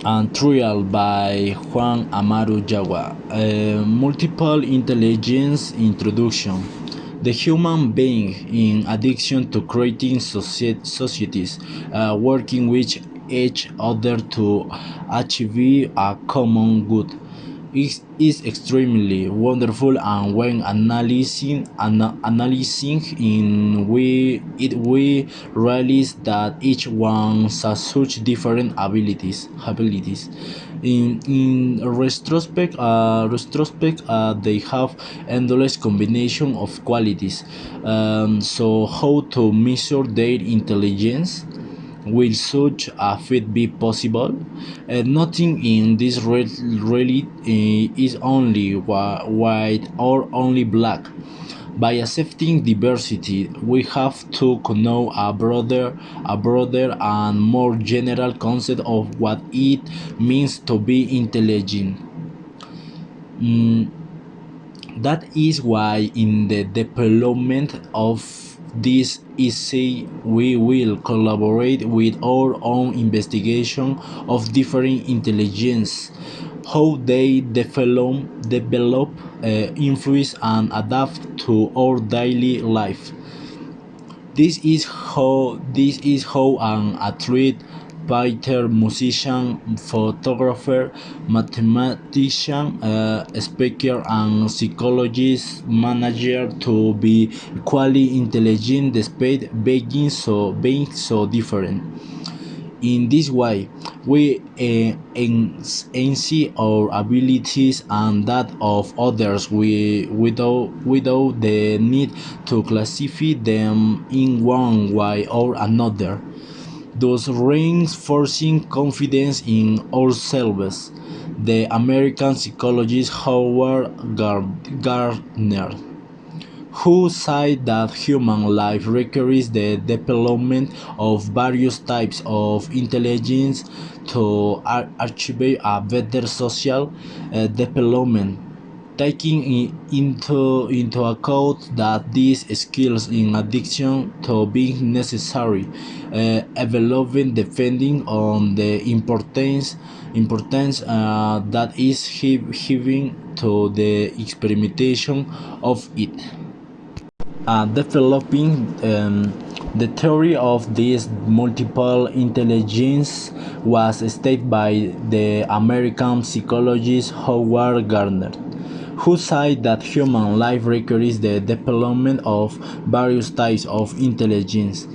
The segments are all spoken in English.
and Trial by Amaru. Multiple intelligence introduction. The human being, in addition to creating societies, working with each other to achieve a common good, is extremely wonderful, and when analyzing in we realize that each one has such different abilities. In retrospect, they have endless combination of qualities. So how to measure their intelligence? Will such a feat be possible? Nothing in this really is only white or only black. By accepting diversity, we have to know a broader and more general concept of what it means to be intelligent. Mm, that is why in the development of this essay we will collaborate with our own investigation of different intelligence, how they develop, influence and adapt to our daily life. This is how an athlete, painter, musician, photographer, mathematician, speaker, and psychologist managed to be equally intelligent despite being so different. In this way, we enhance our abilities and that of others without the need to classify them in one way or another, thus reinforcing confidence in ourselves. The American psychologist Howard Gardner, who said that human life requires the development of various types of intelligence to achieve a better social development, taking into account that these skills, in addition to being necessary, developing depending on the importance that is given to the experimentation of it. Developing the theory of this multiple intelligence was stated by the American psychologist Howard Gardner, who said that human life requires the development of various types of intelligence,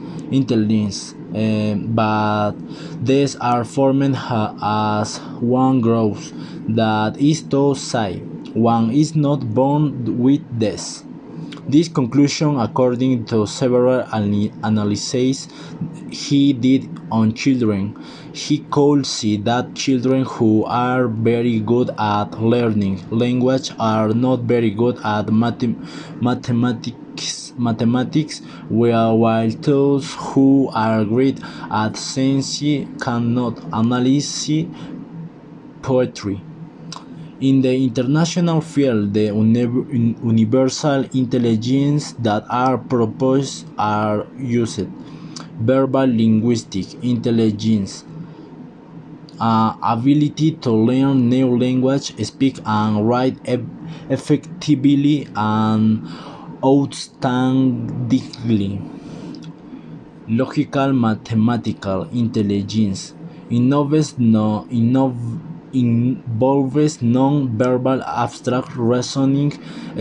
but these are formed as one grows. That is to say, one is not born with this. This conclusion, according to several analyses he did on children, he could see that children who are very good at learning language are not very good at mathematics, while those who are great at science cannot analyze poetry. In the international field, the universal intelligence that are proposed are used: verbal linguistic intelligence, ability to learn new language, speak and write effectively and outstandingly; logical mathematical intelligence involves non-verbal abstract reasoning,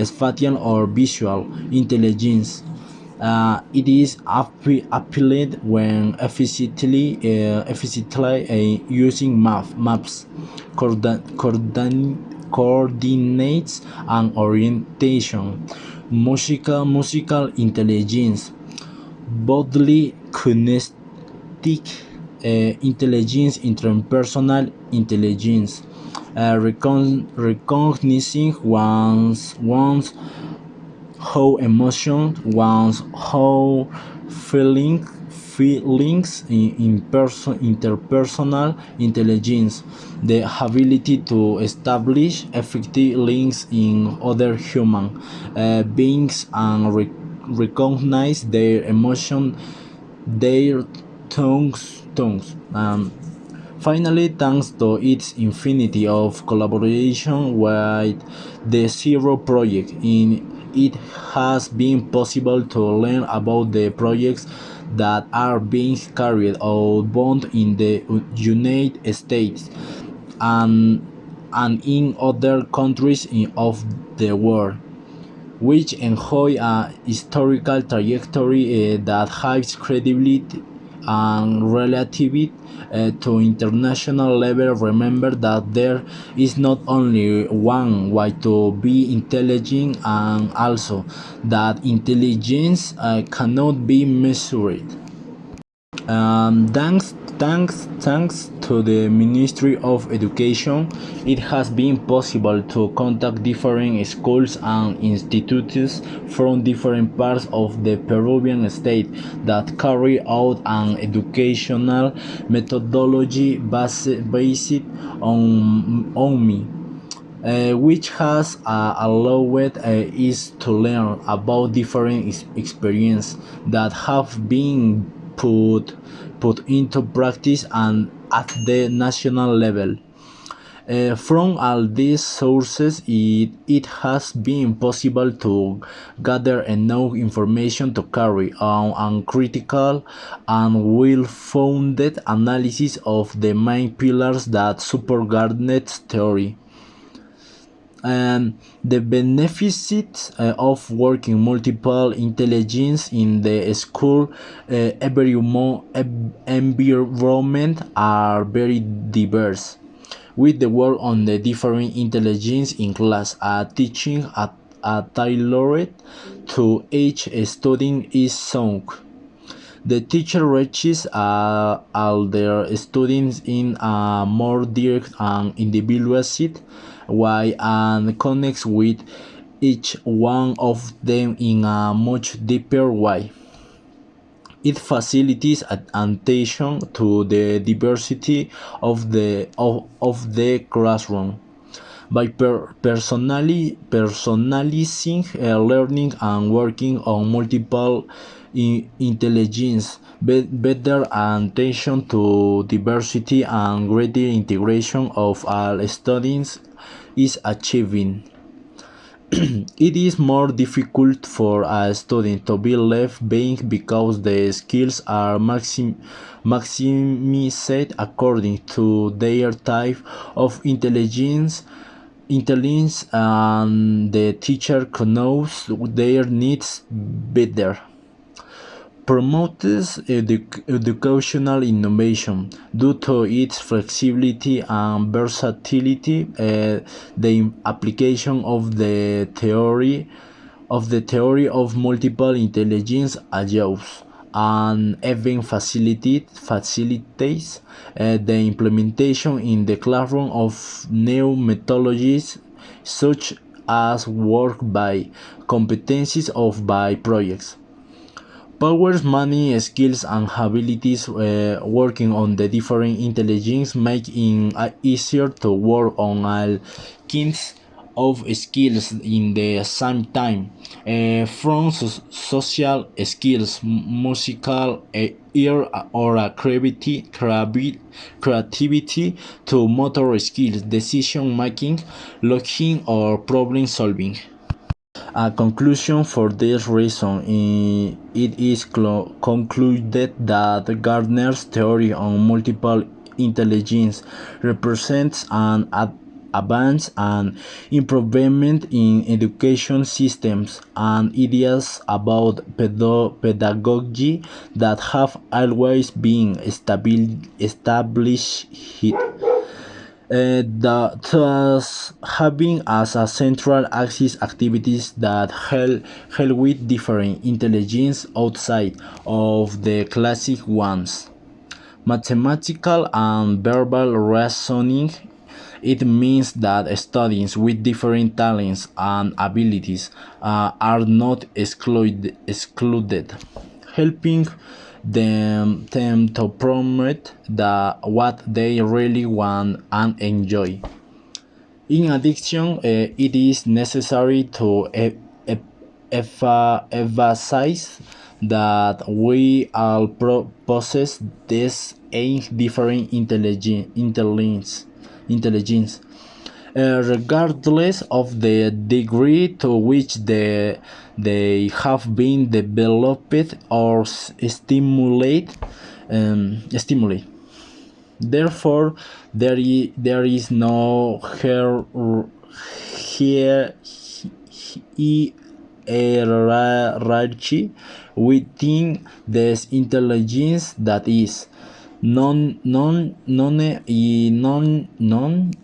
spatial or visual intelligence. It is applied when efficiently using maps, coordinates, and orientation. Musical intelligence, bodily kinesthetic intelligence, interpersonal intelligence, recognizing one's how emotions, one's how feelings interpersonal intelligence, the ability to establish effective links in other human beings and recognize their emotion, their tongues. Finally, thanks to its infinity of collaboration with the Zero Project, it has been possible to learn about the projects that are being carried out both in the United States and, and in other countries of the world, which enjoy a historical trajectory that has credibility and relativity to international level. Remember that there is not only one way to be intelligent, and also that intelligence cannot be measured. Thanks to the Ministry of Education, it has been possible to contact different schools and institutes from different parts of the Peruvian state that carry out an educational methodology based on me, which has allowed is to learn about different experiences that have been put into practice and at the national level. From all these sources, it has been possible to gather enough information to carry on a critical and well-founded analysis of the main pillars that support Garnett's theory. And the benefits of working multiple intelligence in the school environment are very diverse, with the work on the different intelligence in class teaching tailored to each student is sunk. The teacher reaches all their students in a more direct and individualistic way and connects with each one of them in a much deeper way. It facilitates attention to the diversity of the classroom by personalizing learning and working on multiple intelligence. Better attention to diversity and greater integration of all students is achieving. It is more difficult for a student to be left behind because the skills are maximized according to their type of intelligence, and the teacher knows their needs better. Promotes educational innovation due to its flexibility and versatility. The application of multiple intelligence allows and even facilitates the implementation in the classroom of new methodologies such as work by competencies of by projects. Powers money skills and abilities. Working on the different intelligence make it easier to work on all kinds of skills in the same time, from social skills, musical, ear or creativity to motor skills, decision making, logic or problem solving. A conclusion: for this reason, it is concluded that Gardner's theory on multiple intelligence represents an advance and improvement in education systems and ideas about pedagogy that have always been established. Thus having as a central axis activities that help with different intelligence outside of the classic ones. Mathematical and verbal reasoning. It means that students with different talents and abilities are not excluded, helping them to promote what they really want and enjoy. In addition, it is necessary to emphasize that we all possess these 8 different intelligence, regardless of the degree to which they have been developed or stimulate. Therefore, there is no here hierarchy within this intelligence, that is, none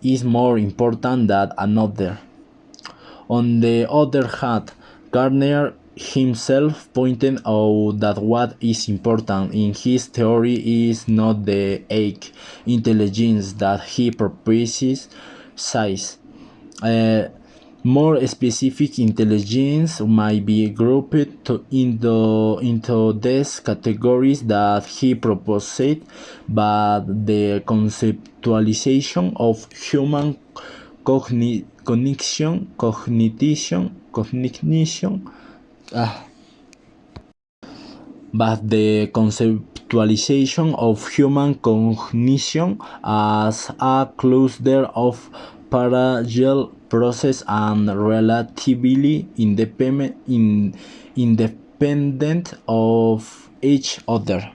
is more important than another. On the other hand, Gardner himself pointed out that what is important in his theory is not the eight intelligence that he proposes size. Uh, More specific intelligence might be grouped into these categories that he proposed, but the conceptualization of human cognition, but the conceptualization of human cognition as a cluster of parallel process and relatively independent of each other.